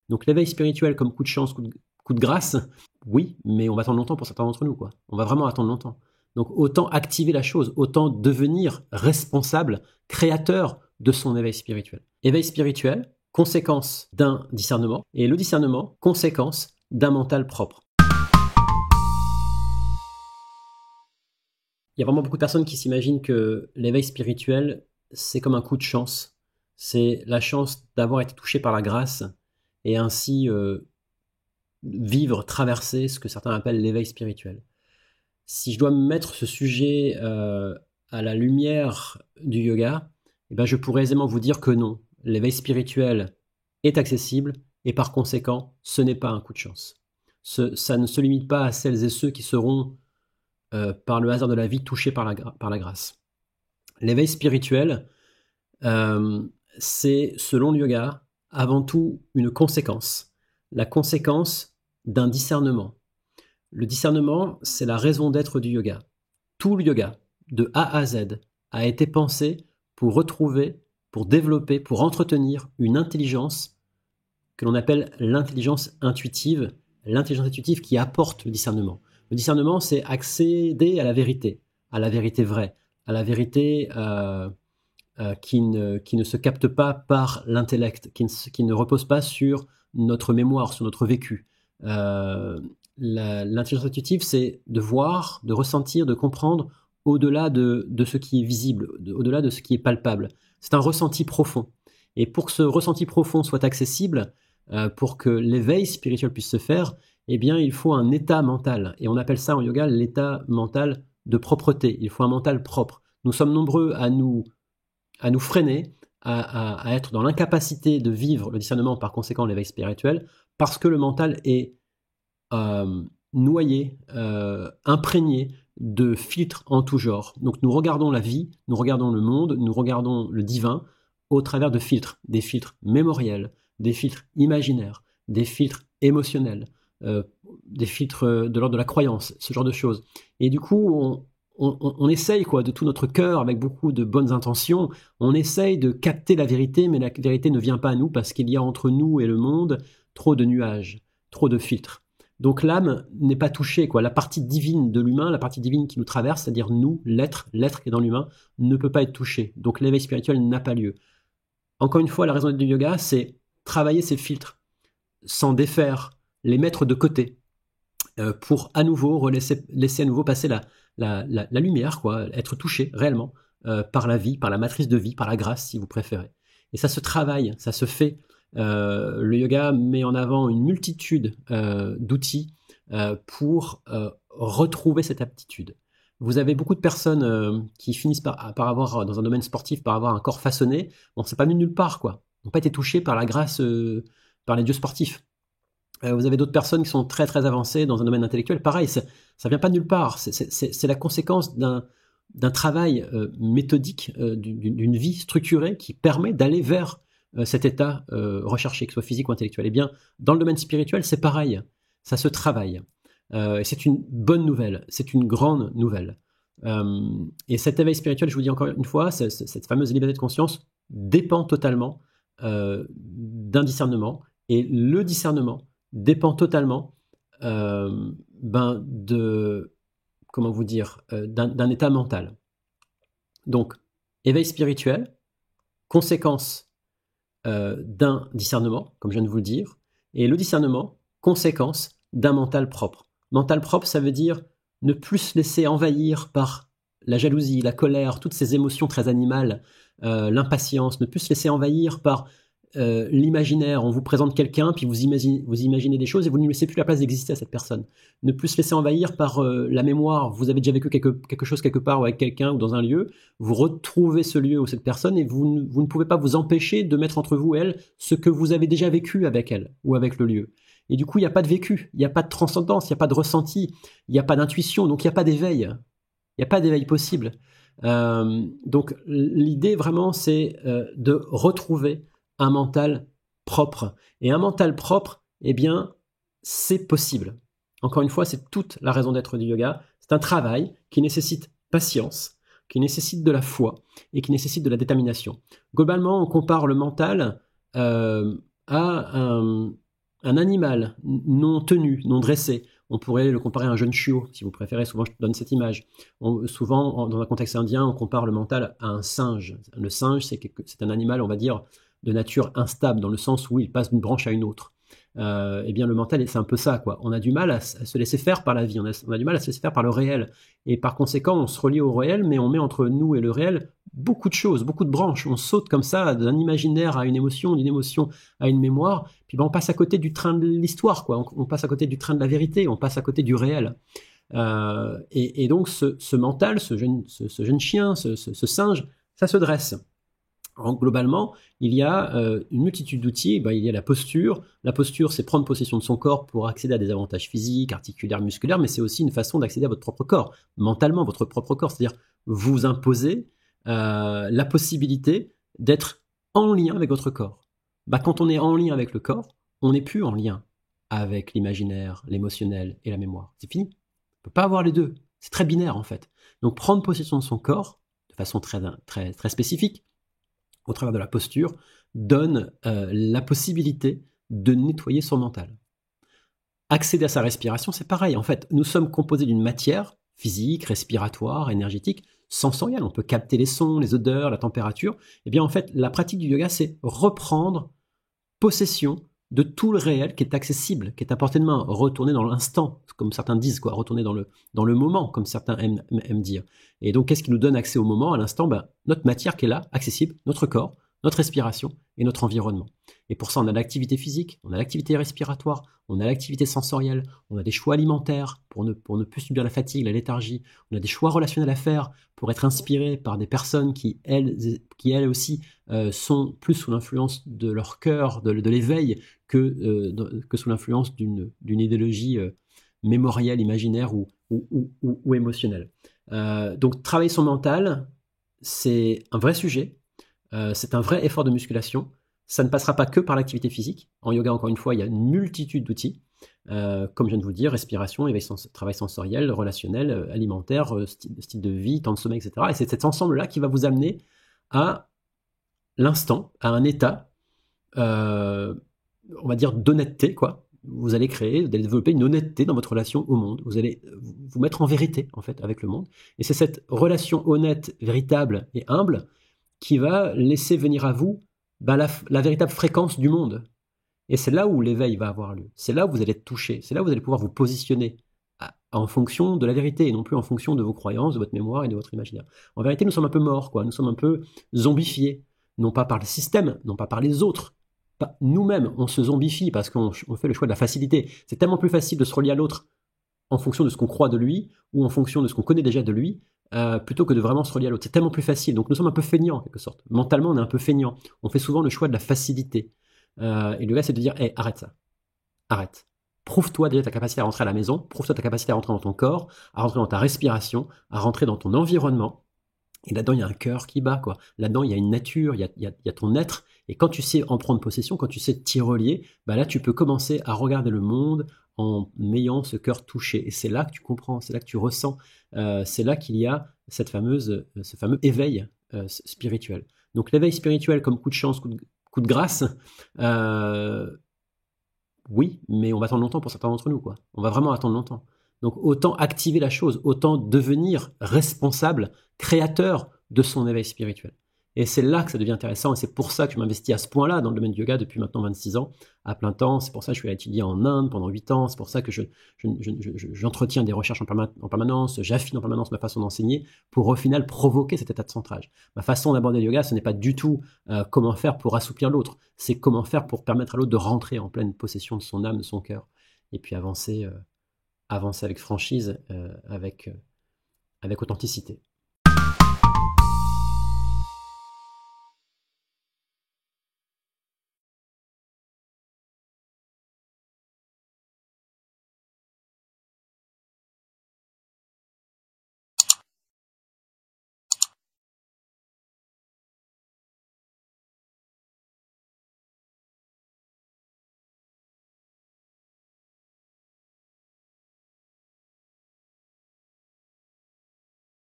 Donc l'éveil spirituel comme coup de chance, coup de grâce, oui, mais on va attendre longtemps pour certains d'entre nous, quoi. On va vraiment attendre longtemps. Donc autant activer la chose, autant devenir responsable, créateur de son éveil spirituel. Éveil spirituel, conséquence d'un discernement, et le discernement, conséquence d'un mental propre. Il y a vraiment beaucoup de personnes qui s'imaginent que l'éveil spirituel, c'est comme un coup de chance. C'est la chance d'avoir été touché par la grâce et ainsi vivre, traverser ce que certains appellent l'éveil spirituel. Si je dois mettre ce sujet à la lumière du yoga, eh ben je pourrais aisément vous dire que non. L'éveil spirituel est accessible et par conséquent, ce n'est pas un coup de chance. Ça ne se limite pas à celles et ceux qui seront, par le hasard de la vie, touchés par la grâce. L'éveil spirituel, c'est, selon le yoga, avant tout une conséquence. La conséquence d'un discernement. Le discernement, c'est la raison d'être du yoga. Tout le yoga, de A à Z, a été pensé pour retrouver, pour développer, pour entretenir une intelligence que l'on appelle l'intelligence intuitive qui apporte le discernement. Le discernement, c'est accéder à la vérité vraie, à la vérité qui ne se capte pas par l'intellect, qui ne repose pas sur notre mémoire, sur notre vécu. L'intelligence intuitive, c'est de voir, de ressentir, de comprendre au-delà de ce qui est visible, au-delà de ce qui est palpable. C'est un ressenti profond. Et pour que ce ressenti profond soit accessible, pour que l'éveil spirituel puisse se faire, eh bien, il faut un état mental. Et on appelle ça en yoga l'état mental de propreté. Il faut un mental propre. Nous sommes nombreux à nous freiner, à être dans l'incapacité de vivre le discernement, par conséquent l'éveil spirituel, parce que le mental est noyé, imprégné de filtres en tout genre. Donc nous regardons la vie, nous regardons le monde, nous regardons le divin au travers de filtres, des filtres mémoriels, des filtres imaginaires, des filtres émotionnels, des filtres de l'ordre de la croyance, ce genre de choses. Et du coup, on essaye de tout notre cœur, avec beaucoup de bonnes intentions, on essaye de capter la vérité, mais la vérité ne vient pas à nous parce qu'il y a entre nous et le monde trop de nuages, trop de filtres. Donc l'âme n'est pas touchée, la partie divine de l'humain, la partie divine qui nous traverse, c'est-à-dire nous, l'être qui est dans l'humain, ne peut pas être touché. Donc l'éveil spirituel n'a pas lieu. Encore une fois, la raison d'être du yoga, c'est travailler ces filtres, s'en défaire, les mettre de côté, pour à nouveau laisser à nouveau passer la lumière, être touché réellement par la vie, par la matrice de vie, par la grâce si vous préférez. Et ça se travaille, ça se fait. Le yoga met en avant une multitude d'outils pour retrouver cette aptitude. Vous avez beaucoup de personnes qui finissent par avoir, dans un domaine sportif, par avoir un corps façonné. Bon, c'est pas venu de nulle part, Ils n'ont pas été touchés par la grâce, par les dieux sportifs. Vous avez d'autres personnes qui sont très très avancées dans un domaine intellectuel. Pareil, ça vient pas de nulle part. C'est la conséquence d'un travail méthodique, d'une vie structurée qui permet d'aller vers cet état recherché, que ce soit physique ou intellectuel. Eh bien, dans le domaine spirituel, c'est pareil. Ça se travaille. Et c'est une bonne nouvelle. C'est une grande nouvelle. Et cet éveil spirituel, je vous dis encore une fois, cette fameuse liberté de conscience dépend totalement d'un discernement. Et le discernement dépend totalement d'un état mental. Donc, éveil spirituel, conséquence d'un discernement, comme je viens de vous le dire, et le discernement, conséquence d'un mental propre. Mental propre, ça veut dire ne plus se laisser envahir par la jalousie, la colère, toutes ces émotions très animales, l'impatience, ne plus se laisser envahir par l'imaginaire. On vous présente quelqu'un, puis vous imaginez des choses et vous ne laissez plus la place d'exister à cette personne. Ne plus se laisser envahir par la mémoire. Vous avez déjà vécu quelque chose quelque part ou avec quelqu'un ou dans un lieu, vous retrouvez ce lieu ou cette personne et vous ne pouvez pas vous empêcher de mettre entre vous et elle ce que vous avez déjà vécu avec elle ou avec le lieu. Et du coup, il n'y a pas de vécu, il n'y a pas de transcendance, il n'y a pas de ressenti, il n'y a pas d'intuition, donc il n'y a pas d'éveil. Il n'y a pas d'éveil possible. Donc l'idée vraiment, c'est de retrouver un mental propre. Et un mental propre, eh bien, c'est possible. Encore une fois, c'est toute la raison d'être du yoga. C'est un travail qui nécessite patience, qui nécessite de la foi et qui nécessite de la détermination. Globalement, on compare le mental à un animal non tenu, non dressé, on pourrait le comparer à un jeune chiot, si vous préférez, souvent je donne cette image. Souvent, dans un contexte indien, on compare le mental à un singe. Le singe, c'est un animal, on va dire, de nature instable, dans le sens où il passe d'une branche à une autre. Eh bien, le mental, c'est un peu ça, quoi. On a du mal à se laisser faire par la vie, on a du mal à se laisser faire par le réel. Et par conséquent, on se relie au réel, mais on met entre nous et le réel beaucoup de choses, beaucoup de branches. On saute comme ça d'un imaginaire à une émotion, d'une émotion à une mémoire, puis ben, on passe à côté du train de l'histoire, quoi. On passe à côté du train de la vérité, on passe à côté du réel. Et donc, ce mental, ce jeune chien, ce singe, ça se dresse. Globalement, il y a une multitude d'outils. Ben, il y a la posture. La posture, c'est prendre possession de son corps pour accéder à des avantages physiques, articulaires, musculaires, mais c'est aussi une façon d'accéder à votre propre corps, mentalement, votre propre corps. C'est-à-dire vous imposer la possibilité d'être en lien avec votre corps. Ben, quand on est en lien avec le corps, on n'est plus en lien avec l'imaginaire, l'émotionnel et la mémoire. C'est fini. On ne peut pas avoir les deux. C'est très binaire, en fait. Donc, prendre possession de son corps, de façon très, très, très spécifique, au travers de la posture, donne la possibilité de nettoyer son mental. Accéder à sa respiration, c'est pareil. En fait, nous sommes composés d'une matière physique, respiratoire, énergétique, sensorielle. On peut capter les sons, les odeurs, la température. Eh bien, en fait, la pratique du yoga, c'est reprendre possession de tout le réel qui est accessible, qui est à portée de main, retourner dans l'instant, comme certains disent, quoi, retourner dans le moment, comme certains aiment dire. Et donc, qu'est-ce qui nous donne accès au moment, à l'instant? Ben, notre matière qui est là, accessible, notre corps, notre respiration et notre environnement. Et pour ça, on a l'activité physique, on a l'activité respiratoire, on a l'activité sensorielle, on a des choix alimentaires pour ne plus subir la fatigue, la léthargie, on a des choix relationnels à faire pour être inspiré par des personnes qui elles aussi sont plus sous l'influence de leur cœur, de l'éveil, que sous l'influence d'une idéologie mémorielle, imaginaire ou émotionnelle. Donc travailler son mental, c'est un vrai sujet, c'est un vrai effort de musculation. Ça ne passera pas que par l'activité physique. En yoga, encore une fois, il y a une multitude d'outils. Comme je viens de vous le dire, respiration, travail sensoriel, relationnel, alimentaire, style de vie, temps de sommeil, etc. Et c'est cet ensemble-là qui va vous amener à l'instant, à un état, on va dire, d'honnêteté, quoi. Vous allez développer une honnêteté dans votre relation au monde. Vous allez vous mettre en vérité, en fait, avec le monde. Et c'est cette relation honnête, véritable et humble qui va laisser venir à vous la véritable fréquence du monde. Et c'est là où l'éveil va avoir lieu. C'est là où vous allez être touché. C'est là où vous allez pouvoir vous positionner en fonction de la vérité et non plus en fonction de vos croyances, de votre mémoire et de votre imaginaire. En vérité, nous sommes un peu morts, quoi. Nous sommes un peu zombifiés. Non pas par le système, non pas par les autres. Nous-mêmes, on se zombifie parce qu'on fait le choix de la facilité. C'est tellement plus facile de se relier à l'autre en fonction de ce qu'on croit de lui ou en fonction de ce qu'on connaît déjà de lui, plutôt que de vraiment se relier à l'autre. C'est tellement plus facile. Donc nous sommes un peu feignants, en quelque sorte. Mentalement, on est un peu feignants. On fait souvent le choix de la facilité. Et le gars, c'est de dire, hey, arrête ça. Arrête. Prouve-toi déjà ta capacité à rentrer à la maison. Prouve-toi ta capacité à rentrer dans ton corps, à rentrer dans ta respiration, à rentrer dans ton environnement. Et là-dedans, il y a un cœur qui bat, quoi. Là-dedans, il y a une nature, il y a ton être. Et quand tu sais en prendre possession, quand tu sais t'y relier, bah là, tu peux commencer à regarder le monde en ayant ce cœur touché. Et c'est là que tu comprends, c'est là que tu ressens, c'est là qu'il y a ce fameux éveil spirituel. Donc l'éveil spirituel comme coup de chance, coup de grâce, oui, mais on va attendre longtemps pour certains d'entre nous, quoi. On va vraiment attendre longtemps. Donc autant activer la chose, autant devenir responsable, créateur de son éveil spirituel. Et c'est là que ça devient intéressant, et c'est pour ça que je m'investis à ce point-là dans le domaine du yoga depuis maintenant 26 ans, à plein temps. C'est pour ça que je suis allé étudier en Inde pendant 8 ans, c'est pour ça que j'entretiens des recherches en permanence, j'affine en permanence ma façon d'enseigner pour au final provoquer cet état de centrage. Ma façon d'aborder le yoga, ce n'est pas du tout comment faire pour assouplir l'autre, c'est comment faire pour permettre à l'autre de rentrer en pleine possession de son âme, de son cœur, et puis avancer avec franchise, avec authenticité.